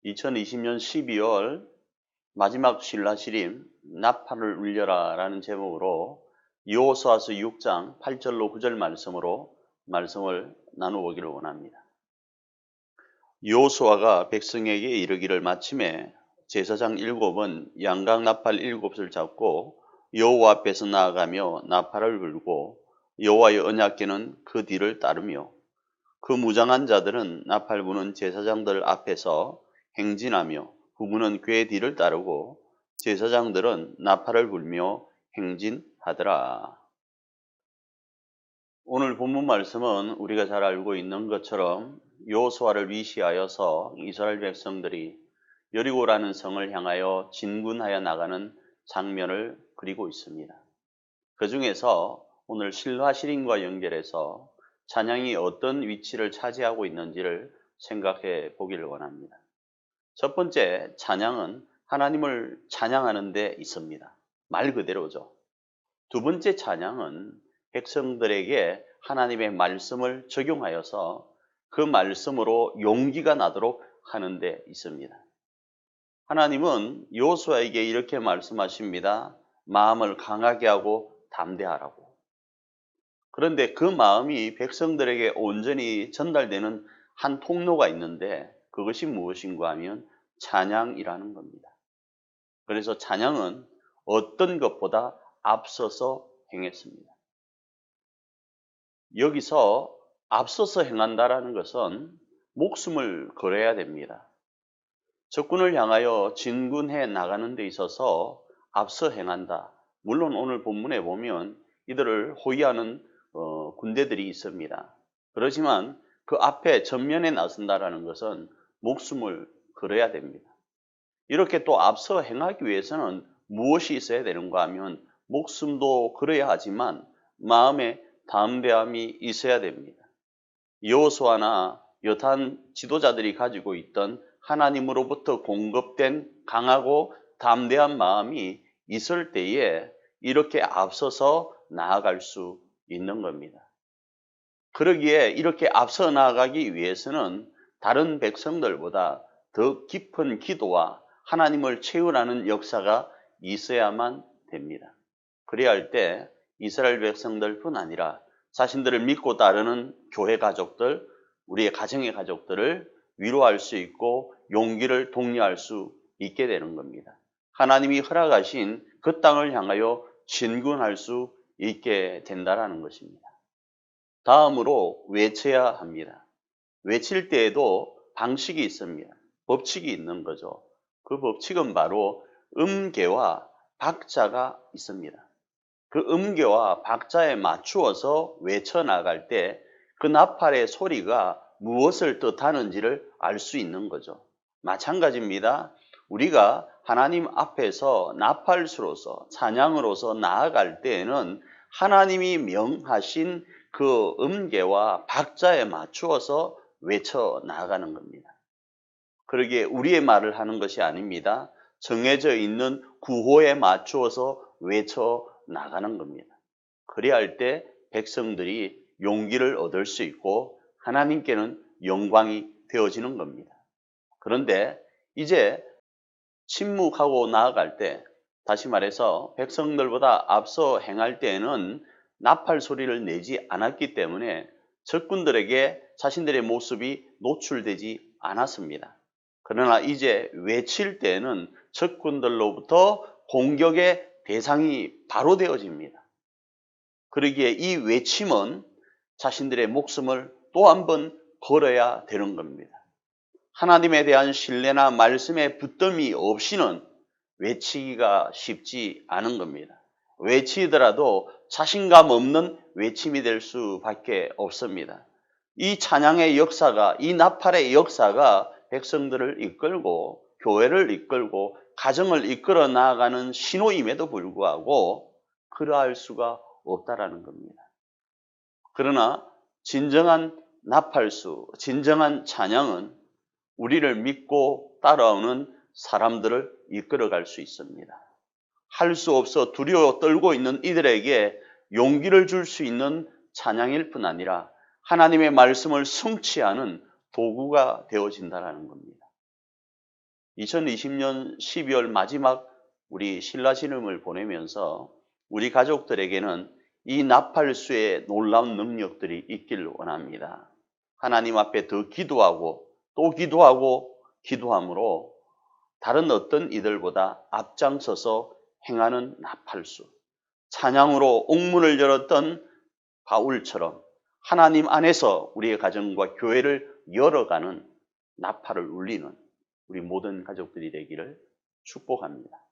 2020년 12월 마지막 신라시림 나팔을 울려라 라는 제목으로 여호수아서 6장 8절로 9절 말씀으로 말씀을 나누보기를 원합니다. 여호수아가 백성에게 이르기를 마침에 제사장 7은 양각 나팔 7을 잡고 여호와 앞에서 나아가며 나팔을 불고 여호와의 언약궤는 그 뒤를 따르며 그 무장한 자들은 나팔 부는 제사장들 앞에서 행진하며 부부는 궤 뒤를 따르고 제사장들은 나팔을 불며 행진하더라. 오늘 본문 말씀은 우리가 잘 알고 있는 것처럼 여호수아를 위시하여서 이스라엘 백성들이 여리고라는 성을 향하여 진군하여 나가는 장면을 그리고 있습니다. 그 중에서 오늘 신라시림과 연결해서 찬양이 어떤 위치를 차지하고 있는지를 생각해 보기를 원합니다. 첫 번째, 찬양은 하나님을 찬양하는 데 있습니다. 말 그대로죠. 두 번째 찬양은 백성들에게 하나님의 말씀을 적용하여서 그 말씀으로 용기가 나도록 하는 데 있습니다. 하나님은 여호수아에게 이렇게 말씀하십니다. 마음을 강하게 하고 담대하라고. 그런데 그 마음이 백성들에게 온전히 전달되는 한 통로가 있는데 그것이 무엇인가 하면 찬양이라는 겁니다. 그래서 찬양은 어떤 것보다 앞서서 행했습니다. 여기서 앞서서 행한다라는 것은 목숨을 걸어야 됩니다. 적군을 향하여 진군해 나가는 데 있어서 앞서 행한다. 물론 오늘 본문에 보면 이들을 호위하는 군대들이 있습니다. 그렇지만 그 앞에 전면에 나선다라는 것은 목숨을 걸어야 됩니다. 이렇게 또 앞서 행하기 위해서는 무엇이 있어야 되는가 하면 목숨도 걸어야 하지만 마음에 담대함이 있어야 됩니다. 여호수아나 여탄 지도자들이 가지고 있던 하나님으로부터 공급된 강하고 담대한 마음이 있을 때에 이렇게 앞서서 나아갈 수 있는 겁니다. 그러기에 이렇게 앞서 나아가기 위해서는 다른 백성들보다 더 깊은 기도와 하나님을 체험하는 역사가 있어야만 됩니다. 그래야 할 때 이스라엘 백성들뿐 아니라 자신들을 믿고 따르는 교회 가족들, 우리의 가정의 가족들을 위로할 수 있고 용기를 독려할 수 있게 되는 겁니다. 하나님이 허락하신 그 땅을 향하여 진군할 수 있게 된다는 것입니다. 다음으로 외쳐야 합니다. 외칠 때에도 방식이 있습니다. 법칙이 있는 거죠. 그 법칙은 바로 음계와 박자가 있습니다. 그 음계와 박자에 맞추어서 외쳐나갈 때 그 나팔의 소리가 무엇을 뜻하는지를 알 수 있는 거죠. 마찬가지입니다. 우리가 하나님 앞에서 나팔수로서 찬양으로서 나아갈 때에는 하나님이 명하신 그 음계와 박자에 맞추어서 외쳐 나아가는 겁니다. 그러기에 우리의 말을 하는 것이 아닙니다. 정해져 있는 구호에 맞추어서 외쳐 나가는 겁니다. 그래야 할 때 백성들이 용기를 얻을 수 있고 하나님께는 영광이 되어지는 겁니다. 그런데 이제 침묵하고 나아갈 때, 다시 말해서 백성들보다 앞서 행할 때에는 나팔 소리를 내지 않았기 때문에 적군들에게 자신들의 모습이 노출되지 않았습니다. 그러나 이제 외칠 때에는 적군들로부터 공격의 대상이 바로 되어집니다. 그러기에 이 외침은 자신들의 목숨을 또 한 번 걸어야 되는 겁니다. 하나님에 대한 신뢰나 말씀의 붙듦이 없이는 외치기가 쉽지 않은 겁니다. 외치더라도 자신감 없는 외침이 될 수밖에 없습니다. 이 찬양의 역사가, 이 나팔의 역사가 백성들을 이끌고 교회를 이끌고 가정을 이끌어 나아가는 신호임에도 불구하고 그러할 수가 없다라는 겁니다. 그러나 진정한 나팔수, 진정한 찬양은 우리를 믿고 따라오는 사람들을 이끌어갈 수 있습니다. 할 수 없어 두려워 떨고 있는 이들에게 용기를 줄 수 있는 찬양일 뿐 아니라 하나님의 말씀을 성취하는 도구가 되어진다는 겁니다. 2020년 12월 마지막 우리 신라신음을 보내면서 우리 가족들에게는 이 나팔수의 놀라운 능력들이 있기를 원합니다. 하나님 앞에 더 기도하고 또 기도하고 기도함으로 다른 어떤 이들보다 앞장서서 행하는 나팔수, 찬양으로 옥문을 열었던 바울처럼 하나님 안에서 우리의 가정과 교회를 열어가는 나팔을 울리는 우리 모든 가족들이 되기를 축복합니다.